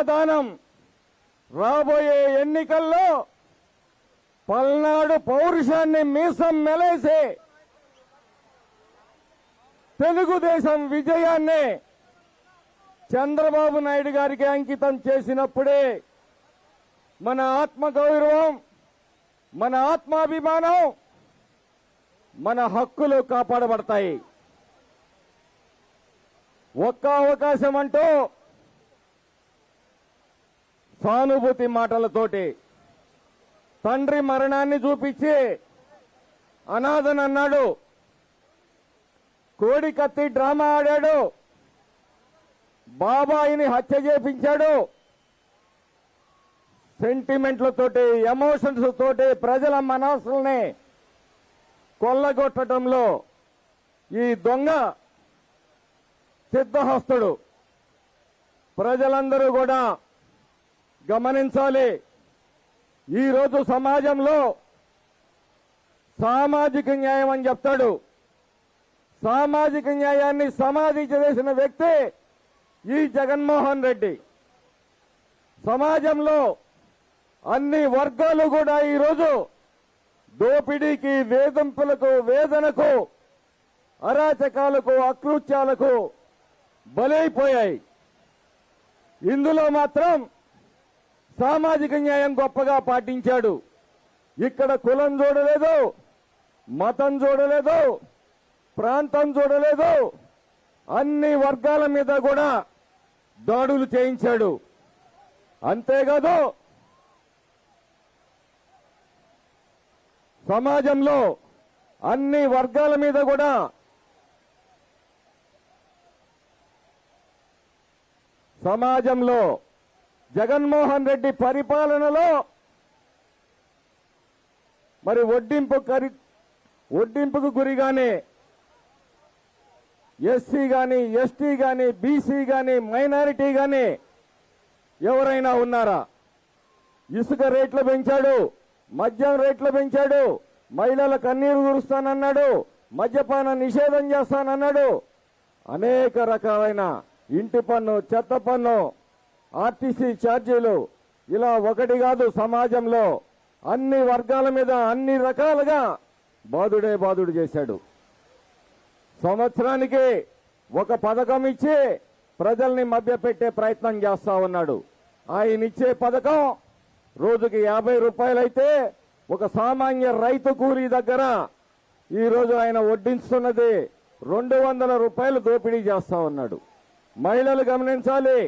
సమాధానం రాబోయే ఎన్నికల్లో పల్నాడు పౌరుషాన్ని మీసం మెలేసి తెలుగుదేశం విజయాన్ని చంద్రబాబు నాయుడు గారికి అంకితం చేసినప్పుడే మన ఆత్మగౌరవం, మన ఆత్మాభిమానం, మన హక్కులు కాపాడబడతాయి. ఒక్క అవకాశం అంటూ సానుభూతి మాటలతోటి తండ్రి మరణాన్ని చూపించి అనాథనన్నాడు, కోడి కత్తి డ్రామా ఆడాడు, బాబాయిని హత్య చేపించాడు. సెంటిమెంట్లతోటి, ఎమోషన్స్ తోటి ప్రజల మనసుల్ని కొల్లగొట్టడంలో ఈ దొంగ సిద్ధహస్తుడు. ప్రజలందరూ కూడా గమనించాలి. ఈరోజు సమాజంలో సామాజిక న్యాయం అని చెప్తాడు. సామాజిక న్యాయాన్ని సమాధి చేసిన వ్యక్తి ఈ జగన్మోహన్ రెడ్డి. సమాజంలో అన్ని వర్గాలు కూడా ఈరోజు దోపిడీకి, వేధింపులకు, వేదనకు, అరాచకాలకు, అకృత్యాలకు బలైపోయాయి. ఇందులో మాత్రం సామాజిక న్యాయం గొప్పగా పాటించాడు. ఇక్కడ కులం చూడలేదు, మతం చూడలేదు, ప్రాంతం చూడలేదు, అన్ని వర్గాల మీద కూడా దాడులు చేయించాడు. అంతేకాదు సమాజంలో అన్ని వర్గాల మీద కూడా సమాజంలో జగన్మోహన్ రెడ్డి పరిపాలనలో మరి ఒడ్డింపుకు గురిగానే ఎస్సీ గాని, ఎస్టీ గాని, బీసీ గాని, మైనారిటీ గాని ఎవరైనా ఉన్నారా? ఇసుక రేట్లు పెంచాడు, మద్యం రేట్లు పెంచాడు, మహిళల కన్నీరు కురుస్తానన్నాడు, మద్యపాన నిషేధం చేస్తానన్నాడు. అనేక రకాలైన ఇంటి పన్ను, చెత్త పన్ను, ఆర్టీసీ ఛార్జీలు, ఇలా ఒకటి కాదు, సమాజంలో అన్ని వర్గాల మీద అన్ని రకాలుగా బాదుడు చేశాడు. సంవత్సరానికి ఒక పథకం ఇచ్చి ప్రజల్ని మభ్యపెట్టే ప్రయత్నం చేస్తా ఉన్నాడు. ఆయన ఇచ్చే పథకం రోజుకి 50 రూపాయలైతే ఒక సామాన్య రైతు కూలీ దగ్గర ఈరోజు ఆయన వడ్డించుతున్నది 200 రూపాయలు దోపిడీ చేస్తా ఉన్నాడు. మహిళలు గమనించాలి,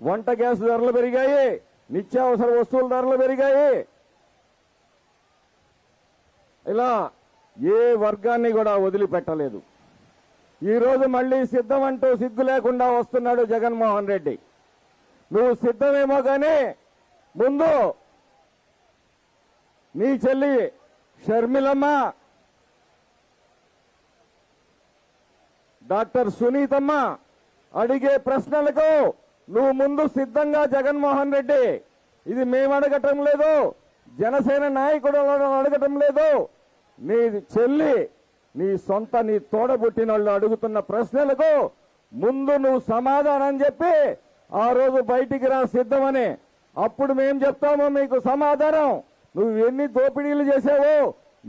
వంట గ్యాస్ ధరలు పెరిగాయి, నిత్యావసర వస్తువుల ధరలు పెరిగాయి. ఇలా ఏ వర్గాన్ని కూడా వదిలిపెట్టలేదు. ఈరోజు మళ్లీ సిద్ధం అంటూ సిగ్గు లేకుండా వస్తున్నాడు జగన్మోహన్ రెడ్డి. నువ్వు సిద్ధమేమో కానీ ముందు నీ చెల్లి షర్మిలమ్మ, డాక్టర్ సునీతమ్మ అడిగే ప్రశ్నలకు నువ్వు ముందు సిద్ధంగా జగన్మోహన్ రెడ్డి. ఇది మేము అడగటం లేదు, జనసేన నాయకుడు అడగటం లేదు. నీ చెల్లి, నీ సొంత, నీ తోడబుట్టిన వాళ్ళు అడుగుతున్న ప్రశ్నలకు ముందు నువ్వు సమాధానం చెప్పి ఆ రోజు బయటికి రా సిద్ధమని. అప్పుడు మేం చెప్తామో మీకు సమాధానం. నువ్వు ఎన్ని దోపిడీలు చేసావో,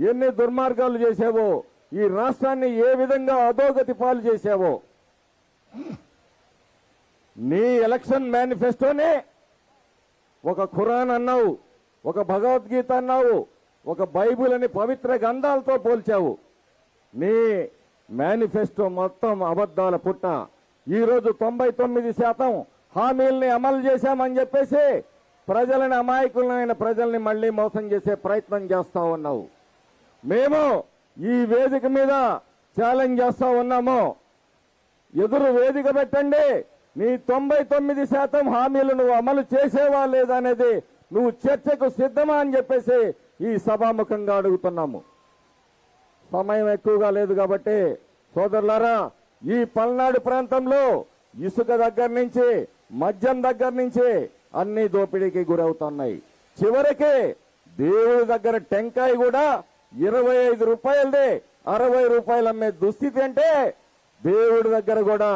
ఎన్ని దుర్మార్గాలు చేసావో, ఈ రాష్ట్రాన్ని ఏ విధంగా అధోగతి పాలు చేశావో. నీ ఎలక్షన్ మేనిఫెస్టోనే ఒక ఖురాన్ అన్నావు, ఒక భగవద్గీత అన్నావు, ఒక బైబిల్ అని పవిత్ర గ్రంథాలతో పోల్చావు. నీ మేనిఫెస్టో మొత్తం అబద్దాల పుట్ట. ఈరోజు 99% హామీల్ని అమలు చేశామని చెప్పేసి ప్రజలని, అమాయకులైన ప్రజల్ని మళ్లీ మోసం చేసే ప్రయత్నం చేస్తా ఉన్నావు. మేము ఈ వేదిక మీద ఛాలెంజ్ చేస్తా ఉన్నాము, ఎదురు వేదిక పెట్టండి. నీ 99% హామీలు నువ్వు అమలు చేసేవా లేదా అనేది నువ్వు చర్చకు సిద్ధమా అని చెప్పేసి ఈ సభాముఖంగా అడుగుతున్నాము. సమయం ఎక్కువగా లేదు కాబట్టి సోదరులారా, ఈ పల్నాడు ప్రాంతంలో ఇసుక దగ్గర నుంచి, మద్యం దగ్గర నుంచి అన్ని దోపిడీకి గురవుతున్నాయి. చివరికి దేవుడి దగ్గర టెంకాయ కూడా 25 రూపాయలదే 60 రూపాయలు అమ్మే దుస్థితి. అంటే దేవుడి దగ్గర కూడా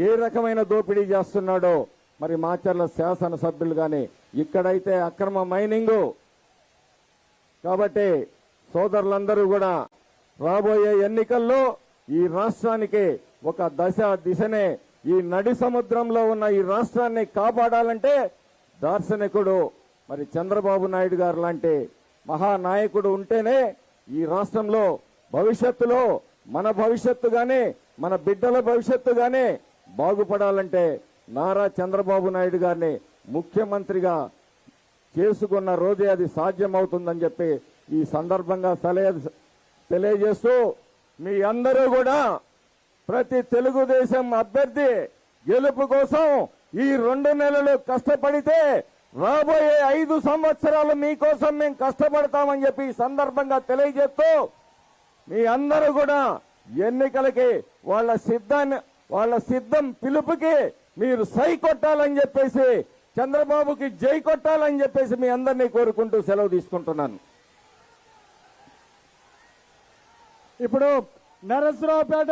ఏ రకమైన దోపిడీ చేస్తున్నాడో మరి మాచర్ల శాసనసభ్యులు కానీ ఇక్కడైతే అక్రమ మైనింగు. కాబట్టి సోదరులందరూ కూడా రాబోయే ఎన్నికల్లో ఈ రాష్ట్రానికి ఒక దిశనే ఈ నడి సముద్రంలో ఉన్న ఈ రాష్ట్రాన్ని కాపాడాలంటే దార్శనికుడు మరి చంద్రబాబు నాయుడు గారు లాంటి మహానాయకుడు ఉంటేనే ఈ రాష్ట్రంలో భవిష్యత్తులో మన భవిష్యత్తు గాని మన బిడ్డల భవిష్యత్తు గాని బాగుపడాలంటే నారా చంద్రబాబు నాయుడు గారిని ముఖ్యమంత్రిగా చేసుకున్న రోజే అది సాధ్యమవుతుందని చెప్పి ఈ సందర్భంగా తెలియజేస్తూ మీ అందరూ కూడా ప్రతి తెలుగుదేశం అభ్యర్థి గెలుపు కోసం ఈ 2 నెలలు కష్టపడితే రాబోయే 5 సంవత్సరాలు మీకోసం మేము కష్టపడతామని చెప్పి ఈ సందర్భంగా తెలియజేస్తూ మీ అందరూ కూడా ఎన్నికలకి వాళ్ళ సిద్ధం పిలుపుకి మీరు సై కొట్టాలని చెప్పేసి చంద్రబాబుకి జై కొట్టాలని చెప్పేసి మీ అందరినీ కోరుకుంటూ సెలవు తీసుకుంటున్నాను. ఇప్పుడు నరసరావుపేట